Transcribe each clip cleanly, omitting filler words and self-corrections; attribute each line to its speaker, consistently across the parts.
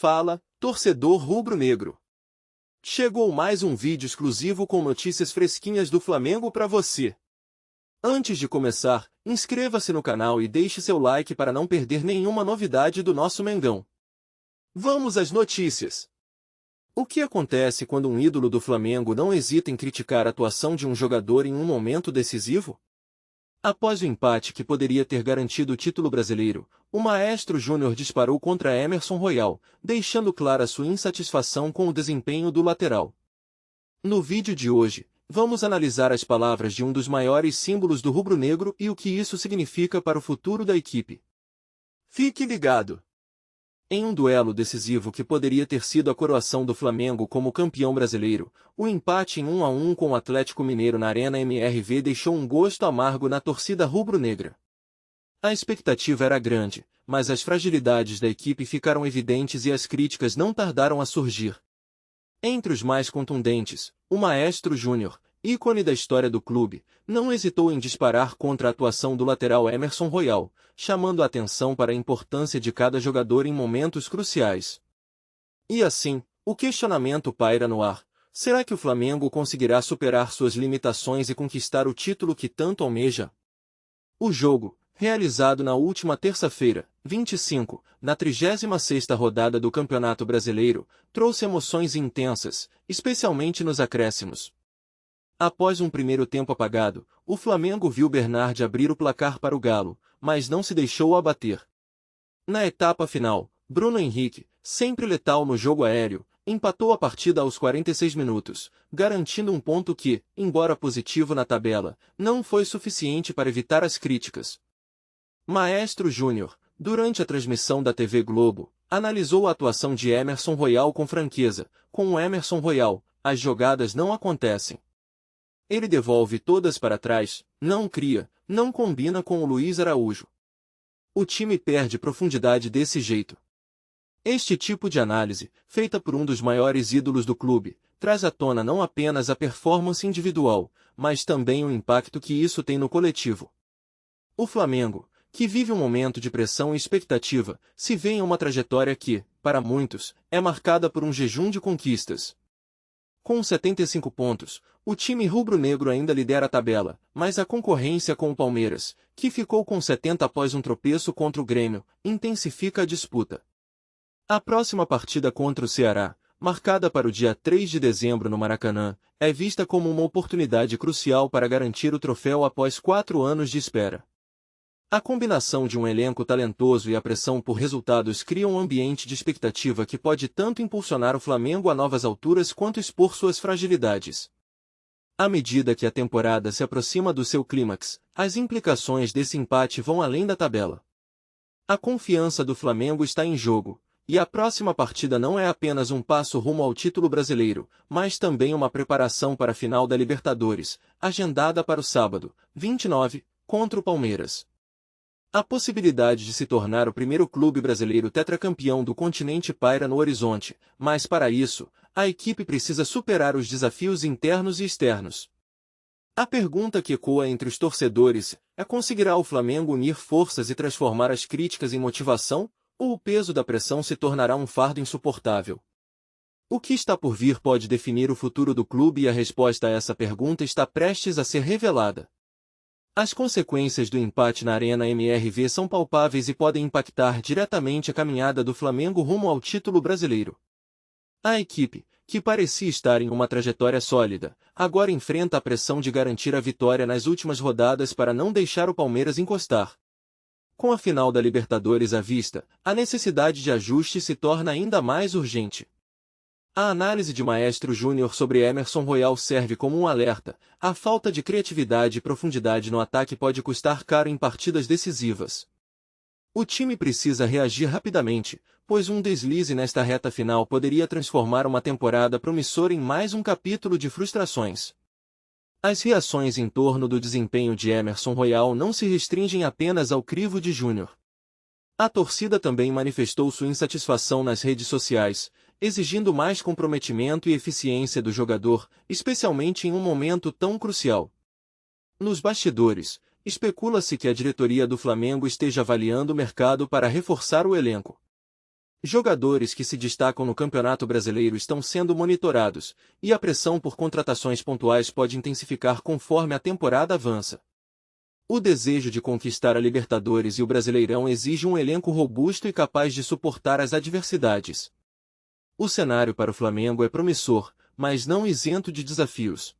Speaker 1: Fala, torcedor rubro-negro. Chegou mais um vídeo exclusivo com notícias fresquinhas do Flamengo para você. Antes de começar, inscreva-se no canal e deixe seu like para não perder nenhuma novidade do nosso Mengão. Vamos às notícias. O que acontece quando um ídolo do Flamengo não hesita em criticar a atuação de um jogador em um momento decisivo? Após o empate que poderia ter garantido o título brasileiro, o Maestro Júnior disparou contra Emerson Royal, deixando clara sua insatisfação com o desempenho do lateral. No vídeo de hoje, vamos analisar as palavras de um dos maiores símbolos do rubro-negro e o que isso significa para o futuro da equipe. Fique ligado! Em um duelo decisivo que poderia ter sido a coroação do Flamengo como campeão brasileiro, o empate em 1-1 com o Atlético Mineiro na Arena MRV deixou um gosto amargo na torcida rubro-negra. A expectativa era grande, mas as fragilidades da equipe ficaram evidentes e as críticas não tardaram a surgir. Entre os mais contundentes, o Maestro Júnior, ícone da história do clube, não hesitou em disparar contra a atuação do lateral Emerson Royal, chamando a atenção para a importância de cada jogador em momentos cruciais. E assim, o questionamento paira no ar: será que o Flamengo conseguirá superar suas limitações e conquistar o título que tanto almeja? O jogo, realizado na última terça-feira, 25, na 36ª rodada do Campeonato Brasileiro, trouxe emoções intensas, especialmente nos acréscimos. Após um primeiro tempo apagado, o Flamengo viu Bernard abrir o placar para o Galo, mas não se deixou abater. Na etapa final, Bruno Henrique, sempre letal no jogo aéreo, empatou a partida aos 46 minutos, garantindo um ponto que, embora positivo na tabela, não foi suficiente para evitar as críticas. Maestro Júnior, durante a transmissão da TV Globo, analisou a atuação de Emerson Royal com franqueza. Com o Emerson Royal, as jogadas não acontecem. Ele devolve todas para trás, não cria, não combina com o Luiz Araújo. O time perde profundidade desse jeito. Este tipo de análise, feita por um dos maiores ídolos do clube, traz à tona não apenas a performance individual, mas também o impacto que isso tem no coletivo. O Flamengo, que vive um momento de pressão e expectativa, se vê em uma trajetória que, para muitos, é marcada por um jejum de conquistas. Com 75 pontos, o time rubro-negro ainda lidera a tabela, mas a concorrência com o Palmeiras, que ficou com 70 após um tropeço contra o Grêmio, intensifica a disputa. A próxima partida contra o Ceará, marcada para o dia 3 de dezembro no Maracanã, é vista como uma oportunidade crucial para garantir o troféu após 4 anos de espera. A combinação de um elenco talentoso e a pressão por resultados cria um ambiente de expectativa que pode tanto impulsionar o Flamengo a novas alturas quanto expor suas fragilidades. À medida que a temporada se aproxima do seu clímax, as implicações desse empate vão além da tabela. A confiança do Flamengo está em jogo, e a próxima partida não é apenas um passo rumo ao título brasileiro, mas também uma preparação para a final da Libertadores, agendada para o sábado, 29, contra o Palmeiras. A possibilidade de se tornar o primeiro clube brasileiro tetracampeão do continente paira no horizonte, mas para isso, a equipe precisa superar os desafios internos e externos. A pergunta que ecoa entre os torcedores é: conseguirá o Flamengo unir forças e transformar as críticas em motivação, ou o peso da pressão se tornará um fardo insuportável? O que está por vir pode definir o futuro do clube e a resposta a essa pergunta está prestes a ser revelada. As consequências do empate na Arena MRV são palpáveis e podem impactar diretamente a caminhada do Flamengo rumo ao título brasileiro. A equipe, que parecia estar em uma trajetória sólida, agora enfrenta a pressão de garantir a vitória nas últimas rodadas para não deixar o Palmeiras encostar. Com a final da Libertadores à vista, a necessidade de ajuste se torna ainda mais urgente. A análise de Maestro Júnior sobre Emerson Royal serve como um alerta: a falta de criatividade e profundidade no ataque pode custar caro em partidas decisivas. O time precisa reagir rapidamente, pois um deslize nesta reta final poderia transformar uma temporada promissora em mais um capítulo de frustrações. As reações em torno do desempenho de Emerson Royal não se restringem apenas ao crivo de Júnior. A torcida também manifestou sua insatisfação nas redes sociais, exigindo mais comprometimento e eficiência do jogador, especialmente em um momento tão crucial. Nos bastidores, especula-se que a diretoria do Flamengo esteja avaliando o mercado para reforçar o elenco. Jogadores que se destacam no Campeonato Brasileiro estão sendo monitorados, e a pressão por contratações pontuais pode intensificar conforme a temporada avança. O desejo de conquistar a Libertadores e o Brasileirão exige um elenco robusto e capaz de suportar as adversidades. O cenário para o Flamengo é promissor, mas não isento de desafios.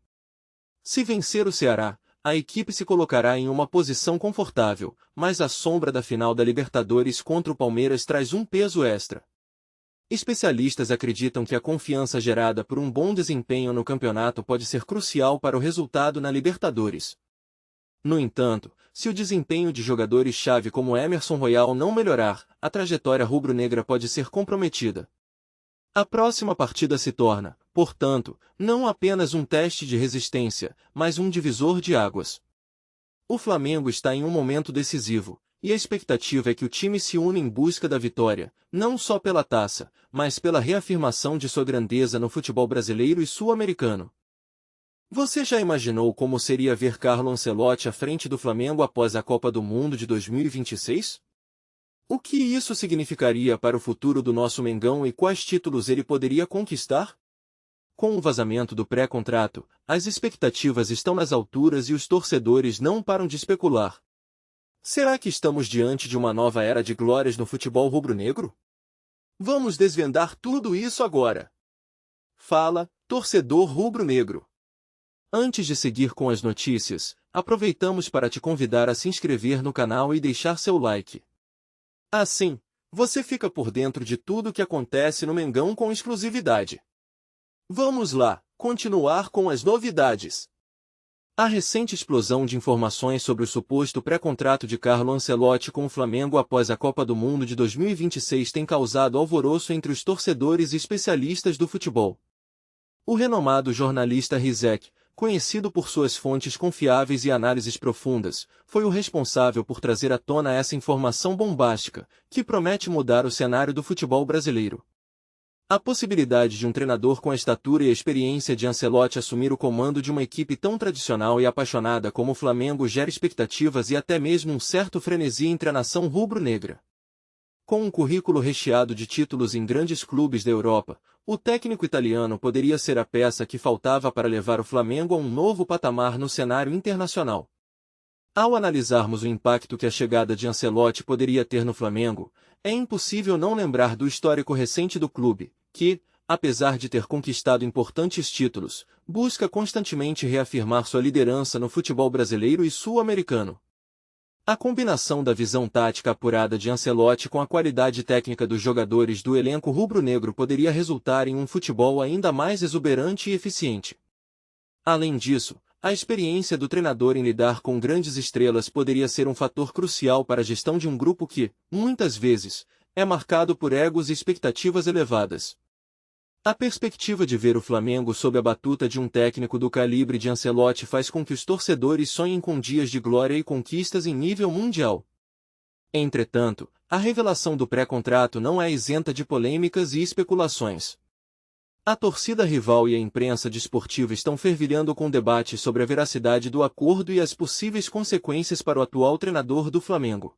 Speaker 1: Se vencer o Ceará, a equipe se colocará em uma posição confortável, mas a sombra da final da Libertadores contra o Palmeiras traz um peso extra. Especialistas acreditam que a confiança gerada por um bom desempenho no campeonato pode ser crucial para o resultado na Libertadores. No entanto, se o desempenho de jogadores-chave como Emerson Royal não melhorar, a trajetória rubro-negra pode ser comprometida. A próxima partida se torna, portanto, não apenas um teste de resistência, mas um divisor de águas. O Flamengo está em um momento decisivo, e a expectativa é que o time se une em busca da vitória, não só pela taça, mas pela reafirmação de sua grandeza no futebol brasileiro e sul-americano. Você já imaginou como seria ver Carlo Ancelotti à frente do Flamengo após a Copa do Mundo de 2026? O que isso significaria para o futuro do nosso Mengão e quais títulos ele poderia conquistar? Com o vazamento do pré-contrato, as expectativas estão nas alturas e os torcedores não param de especular. Será que estamos diante de uma nova era de glórias no futebol rubro-negro? Vamos desvendar tudo isso agora. Fala, torcedor rubro-negro. Antes de seguir com as notícias, aproveitamos para te convidar a se inscrever no canal e deixar seu like. Assim, você fica por dentro de tudo o que acontece no Mengão com exclusividade. Vamos lá, continuar com as novidades. A recente explosão de informações sobre o suposto pré-contrato de Carlo Ancelotti com o Flamengo após a Copa do Mundo de 2026 tem causado alvoroço entre os torcedores e especialistas do futebol. O renomado jornalista Rizek, conhecido por suas fontes confiáveis e análises profundas, foi o responsável por trazer à tona essa informação bombástica, que promete mudar o cenário do futebol brasileiro. A possibilidade de um treinador com a estatura e a experiência de Ancelotti assumir o comando de uma equipe tão tradicional e apaixonada como o Flamengo gera expectativas e até mesmo um certo frenesi entre a nação rubro-negra. Com um currículo recheado de títulos em grandes clubes da Europa, o técnico italiano poderia ser a peça que faltava para levar o Flamengo a um novo patamar no cenário internacional. Ao analisarmos o impacto que a chegada de Ancelotti poderia ter no Flamengo, é impossível não lembrar do histórico recente do clube, que, apesar de ter conquistado importantes títulos, busca constantemente reafirmar sua liderança no futebol brasileiro e sul-americano. A combinação da visão tática apurada de Ancelotti com a qualidade técnica dos jogadores do elenco rubro-negro poderia resultar em um futebol ainda mais exuberante e eficiente. Além disso, a experiência do treinador em lidar com grandes estrelas poderia ser um fator crucial para a gestão de um grupo que, muitas vezes, é marcado por egos e expectativas elevadas. A perspectiva de ver o Flamengo sob a batuta de um técnico do calibre de Ancelotti faz com que os torcedores sonhem com dias de glória e conquistas em nível mundial. Entretanto, a revelação do pré-contrato não é isenta de polêmicas e especulações. A torcida rival e a imprensa desportiva estão fervilhando com debates sobre a veracidade do acordo e as possíveis consequências para o atual treinador do Flamengo.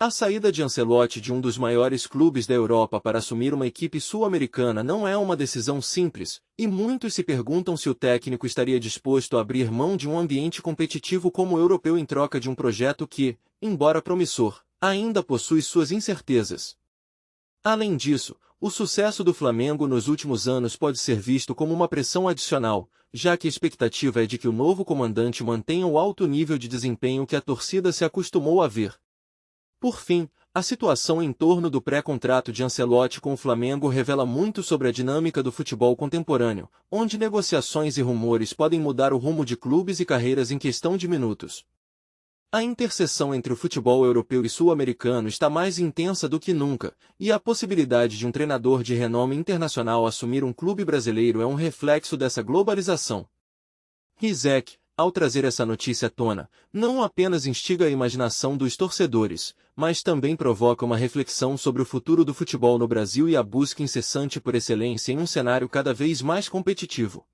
Speaker 1: A saída de Ancelotti de um dos maiores clubes da Europa para assumir uma equipe sul-americana não é uma decisão simples, e muitos se perguntam se o técnico estaria disposto a abrir mão de um ambiente competitivo como o europeu em troca de um projeto que, embora promissor, ainda possui suas incertezas. Além disso, o sucesso do Flamengo nos últimos anos pode ser visto como uma pressão adicional, já que a expectativa é de que o novo comandante mantenha o alto nível de desempenho que a torcida se acostumou a ver. Por fim, a situação em torno do pré-contrato de Ancelotti com o Flamengo revela muito sobre a dinâmica do futebol contemporâneo, onde negociações e rumores podem mudar o rumo de clubes e carreiras em questão de minutos. A interseção entre o futebol europeu e sul-americano está mais intensa do que nunca, e a possibilidade de um treinador de renome internacional assumir um clube brasileiro é um reflexo dessa globalização. Rizek, ao trazer essa notícia à tona, não apenas instiga a imaginação dos torcedores, mas também provoca uma reflexão sobre o futuro do futebol no Brasil e a busca incessante por excelência em um cenário cada vez mais competitivo.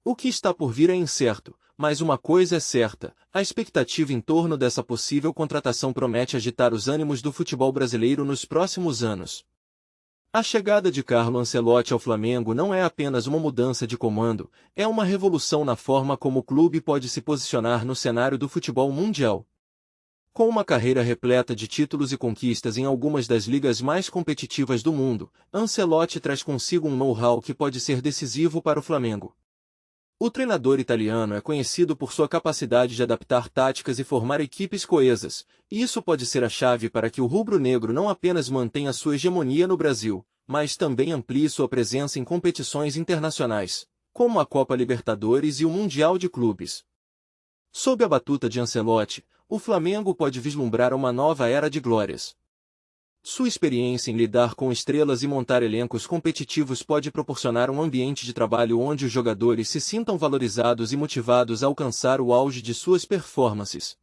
Speaker 1: O que está por vir é incerto, mas uma coisa é certa, a expectativa em torno dessa possível contratação promete agitar os ânimos do futebol brasileiro nos próximos anos. A chegada de Carlo Ancelotti ao Flamengo não é apenas uma mudança de comando, é uma revolução na forma como o clube pode se posicionar no cenário do futebol mundial. Com uma carreira repleta de títulos e conquistas em algumas das ligas mais competitivas do mundo, Ancelotti traz consigo um know-how que pode ser decisivo para o Flamengo. O treinador italiano é conhecido por sua capacidade de adaptar táticas e formar equipes coesas, e isso pode ser a chave para que o rubro-negro não apenas mantenha sua hegemonia no Brasil, mas também amplie sua presença em competições internacionais, como a Copa Libertadores e o Mundial de Clubes. Sob a batuta de Ancelotti, o Flamengo pode vislumbrar uma nova era de glórias. Sua experiência em lidar com estrelas e montar elencos competitivos pode proporcionar um ambiente de trabalho onde os jogadores se sintam valorizados e motivados a alcançar o auge de suas performances.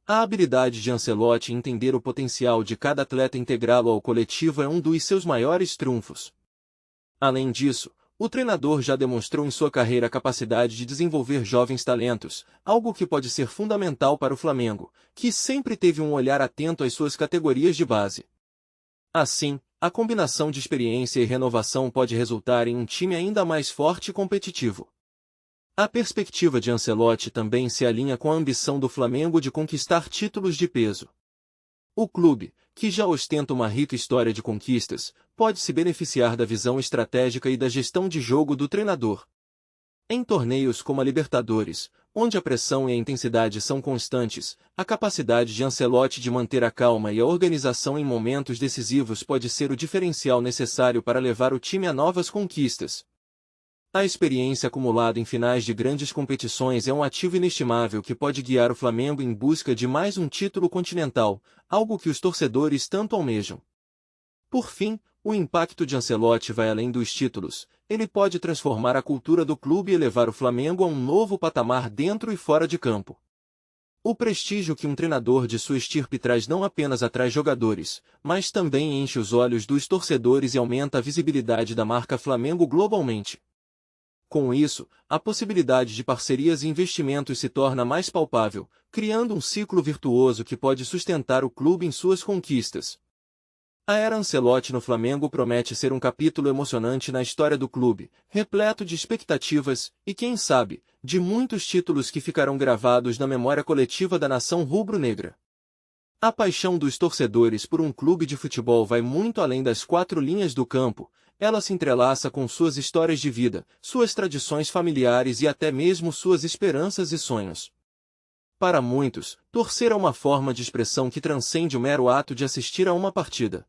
Speaker 1: A habilidade de Ancelotti em entender o potencial de cada atleta e integrá-lo ao coletivo é um dos seus maiores trunfos. Além disso, o treinador já demonstrou em sua carreira a capacidade de desenvolver jovens talentos, algo que pode ser fundamental para o Flamengo, que sempre teve um olhar atento às suas categorias de base. Assim, a combinação de experiência e renovação pode resultar em um time ainda mais forte e competitivo. A perspectiva de Ancelotti também se alinha com a ambição do Flamengo de conquistar títulos de peso. O clube, que já ostenta uma rica história de conquistas, pode se beneficiar da visão estratégica e da gestão de jogo do treinador. Em torneios como a Libertadores, onde a pressão e a intensidade são constantes, a capacidade de Ancelotti de manter a calma e a organização em momentos decisivos pode ser o diferencial necessário para levar o time a novas conquistas. A experiência acumulada em finais de grandes competições é um ativo inestimável que pode guiar o Flamengo em busca de mais um título continental, algo que os torcedores tanto almejam. Por fim, o impacto de Ancelotti vai além dos títulos. Ele pode transformar a cultura do clube e levar o Flamengo a um novo patamar dentro e fora de campo. O prestígio que um treinador de sua estirpe traz não apenas atrai jogadores, mas também enche os olhos dos torcedores e aumenta a visibilidade da marca Flamengo globalmente. Com isso, a possibilidade de parcerias e investimentos se torna mais palpável, criando um ciclo virtuoso que pode sustentar o clube em suas conquistas. A era Ancelotti no Flamengo promete ser um capítulo emocionante na história do clube, repleto de expectativas e, quem sabe, de muitos títulos que ficarão gravados na memória coletiva da nação rubro-negra. A paixão dos torcedores por um clube de futebol vai muito além das quatro linhas do campo, ela se entrelaça com suas histórias de vida, suas tradições familiares e até mesmo suas esperanças e sonhos. Para muitos, torcer é uma forma de expressão que transcende o mero ato de assistir a uma partida.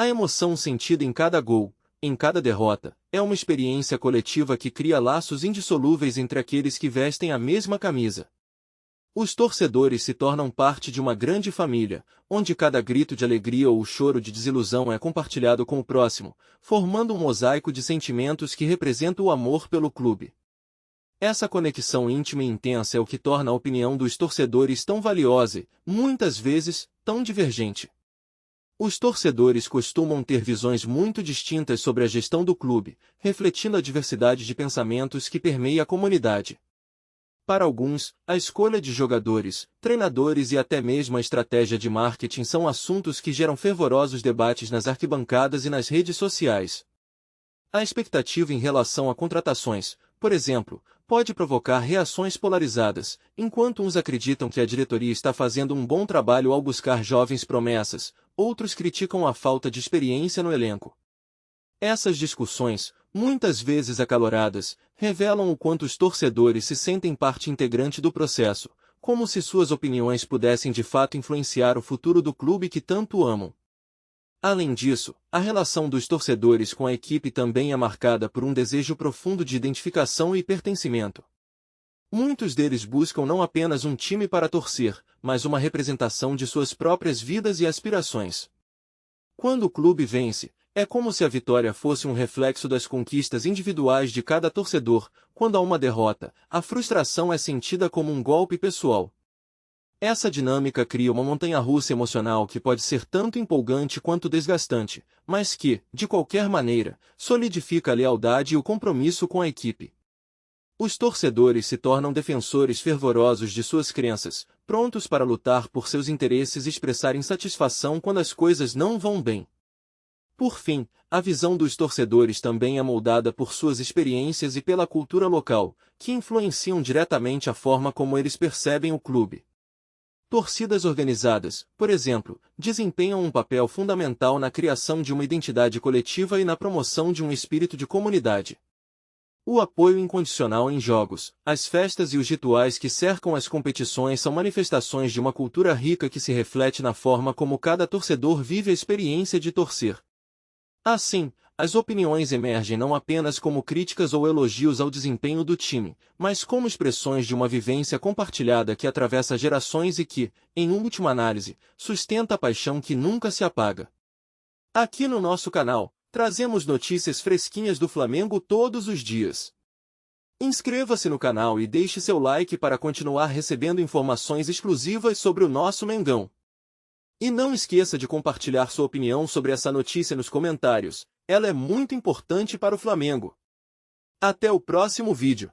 Speaker 1: A emoção sentida em cada gol, em cada derrota, é uma experiência coletiva que cria laços indissolúveis entre aqueles que vestem a mesma camisa. Os torcedores se tornam parte de uma grande família, onde cada grito de alegria ou choro de desilusão é compartilhado com o próximo, formando um mosaico de sentimentos que representa o amor pelo clube. Essa conexão íntima e intensa é o que torna a opinião dos torcedores tão valiosa e, muitas vezes, tão divergente. Os torcedores costumam ter visões muito distintas sobre a gestão do clube, refletindo a diversidade de pensamentos que permeia a comunidade. Para alguns, a escolha de jogadores, treinadores e até mesmo a estratégia de marketing são assuntos que geram fervorosos debates nas arquibancadas e nas redes sociais. A expectativa em relação a contratações, por exemplo, pode provocar reações polarizadas, enquanto uns acreditam que a diretoria está fazendo um bom trabalho ao buscar jovens promessas, outros criticam a falta de experiência no elenco. Essas discussões, muitas vezes acaloradas, revelam o quanto os torcedores se sentem parte integrante do processo, como se suas opiniões pudessem de fato influenciar o futuro do clube que tanto amam. Além disso, a relação dos torcedores com a equipe também é marcada por um desejo profundo de identificação e pertencimento. Muitos deles buscam não apenas um time para torcer, mas uma representação de suas próprias vidas e aspirações. Quando o clube vence, é como se a vitória fosse um reflexo das conquistas individuais de cada torcedor, quando há uma derrota, a frustração é sentida como um golpe pessoal. Essa dinâmica cria uma montanha-russa emocional que pode ser tanto empolgante quanto desgastante, mas que, de qualquer maneira, solidifica a lealdade e o compromisso com a equipe. Os torcedores se tornam defensores fervorosos de suas crenças, prontos para lutar por seus interesses e expressar insatisfação quando as coisas não vão bem. Por fim, a visão dos torcedores também é moldada por suas experiências e pela cultura local, que influenciam diretamente a forma como eles percebem o clube. Torcidas organizadas, por exemplo, desempenham um papel fundamental na criação de uma identidade coletiva e na promoção de um espírito de comunidade. O apoio incondicional em jogos, as festas e os rituais que cercam as competições são manifestações de uma cultura rica que se reflete na forma como cada torcedor vive a experiência de torcer. Assim, as opiniões emergem não apenas como críticas ou elogios ao desempenho do time, mas como expressões de uma vivência compartilhada que atravessa gerações e que, em última análise, sustenta a paixão que nunca se apaga. Aqui no nosso canal, trazemos notícias fresquinhas do Flamengo todos os dias. Inscreva-se no canal e deixe seu like para continuar recebendo informações exclusivas sobre o nosso Mengão. E não esqueça de compartilhar sua opinião sobre essa notícia nos comentários, ela é muito importante para o Flamengo. Até o próximo vídeo.